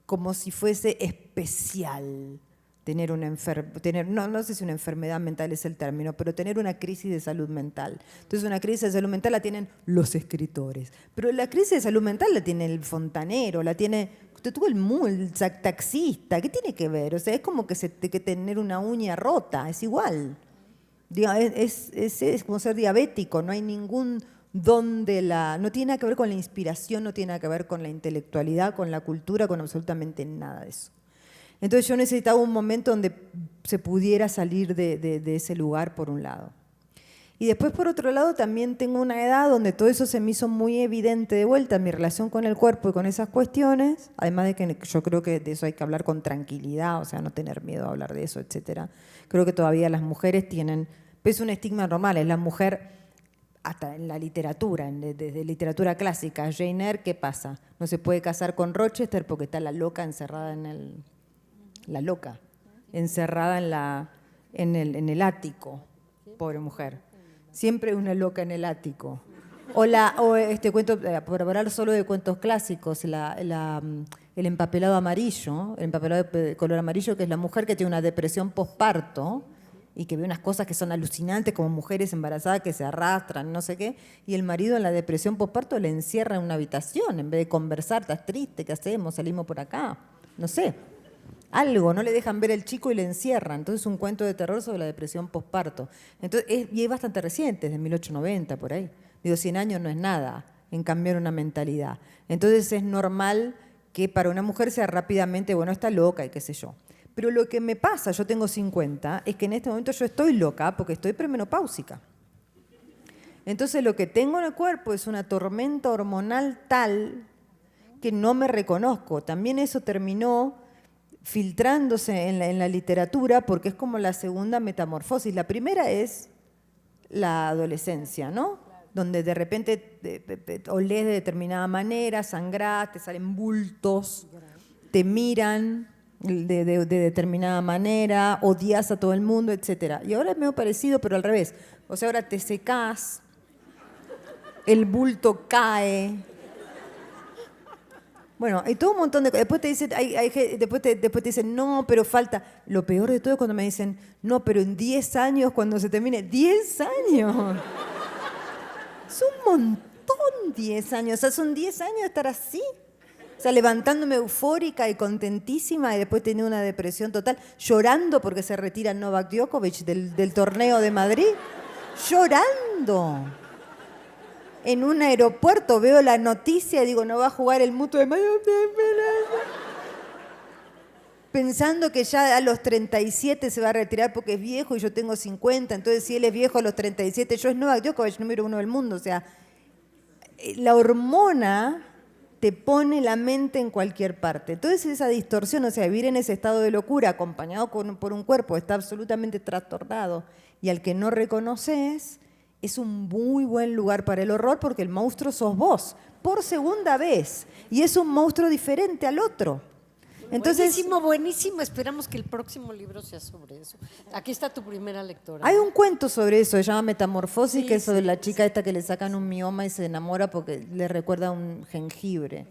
como si fuese especial tener no sé si una enfermedad mental es el término, pero tener una crisis de salud mental. Entonces una crisis de salud mental la tienen los escritores, pero la crisis de salud mental la tiene el fontanero, la tiene el taxista. ¿Qué tiene que ver? O sea, es como que tener una uña rota, es igual. Es como ser diabético, no hay ningún don no tiene nada que ver con la inspiración, no tiene nada que ver con la intelectualidad, con la cultura, con absolutamente nada de eso. Entonces yo necesitaba un momento donde se pudiera salir de ese lugar, por un lado. Y después, por otro lado, también tengo una edad donde todo eso se me hizo muy evidente de vuelta, mi relación con el cuerpo y con esas cuestiones, además de que yo creo que de eso hay que hablar con tranquilidad, o sea, no tener miedo a hablar de eso, etcétera. Creo que todavía las mujeres tienen, es un estigma normal, es la mujer, hasta en la literatura, desde literatura clásica, Jane Eyre, ¿qué pasa? No se puede casar con Rochester porque está la loca encerrada encerrada en el ático, pobre mujer. Siempre una loca en el ático. O este cuento, por hablar solo de cuentos clásicos, el empapelado amarillo, el empapelado de color amarillo, que es la mujer que tiene una depresión posparto y que ve unas cosas que son alucinantes, como mujeres embarazadas que se arrastran, no sé qué, y el marido en la depresión posparto le encierra en una habitación, en vez de conversar, estás triste, ¿qué hacemos? Salimos por acá, no sé. Algo, no le dejan ver al chico y le encierran. Entonces es un cuento de terror sobre la depresión posparto. Y es bastante reciente, desde 1890, por ahí. Digo, 100 años no es nada en cambiar una mentalidad. Entonces es normal que para una mujer sea rápidamente, bueno, está loca y qué sé yo. Pero lo que me pasa, yo tengo 50, es que en este momento yo estoy loca porque estoy premenopáusica. Entonces lo que tengo en el cuerpo es una tormenta hormonal tal que no me reconozco. También eso terminó filtrándose en la literatura porque es como la segunda metamorfosis. La primera es la adolescencia, ¿no? Donde de repente olés de determinada manera, sangrás, te salen bultos, te miran de determinada manera, odias a todo el mundo, etc. Y ahora es medio parecido, pero al revés. O sea, ahora te secás, el bulto cae. Bueno, hay todo un montón de cosas. Después te dicen, después te dicen, no, pero falta. Lo peor de todo es cuando me dicen, no, pero en 10 años, cuando se termine. ¡10 años! Es un montón 10 años. O sea, son 10 años de estar así. O sea, levantándome eufórica y contentísima y después tenía una depresión total, llorando porque se retira Novak Djokovic del torneo de Madrid. Llorando. En un aeropuerto veo la noticia y digo, no va a jugar el Mutua de Madrid. Pensando que ya a los 37 se va a retirar porque es viejo y yo tengo 50. Entonces, si él es viejo a los 37, yo es Novak Djokovic, número 1 del mundo. O sea, la hormona te pone la mente en cualquier parte. Entonces, esa distorsión, o sea, vivir en ese estado de locura acompañado por un cuerpo que está absolutamente trastornado y al que no reconoces, es un muy buen lugar para el horror porque el monstruo sos vos, por segunda vez. Y es un monstruo diferente al otro. Entonces, buenísimo, buenísimo. Esperamos que el próximo libro sea sobre eso. Aquí está tu primera lectora. hay un cuento sobre eso, se llama Metamorfosis, que es sobre la chica esta que le sacan un mioma y se enamora porque le recuerda a un jengibre.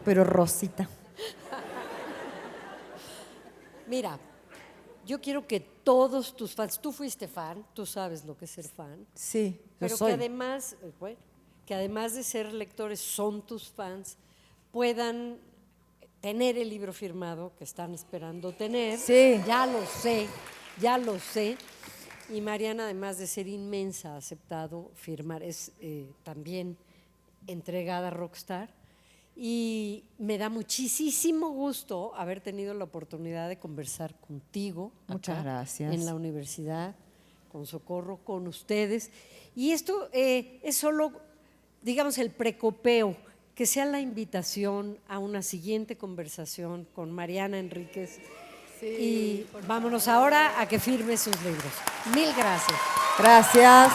Pero rosita. Mira, yo quiero que todos tus fans, tú fuiste fan, tú sabes lo que es ser fan, Sí, yo pero soy. que además de ser lectores son tus fans, puedan tener el libro firmado que están esperando tener. Sí. Ya lo sé. Y Mariana, además de ser inmensa, ha aceptado firmar, es también entregada rockstar. Y me da muchísimo gusto haber tenido la oportunidad de conversar contigo. Muchas acá, gracias. En la universidad, con Socorro, con ustedes. Y esto es solo, digamos, el precopeo, que sea la invitación a una siguiente conversación con Mariana Enríquez. Sí, y vámonos ahora a que firme sus libros. Mil gracias. Gracias.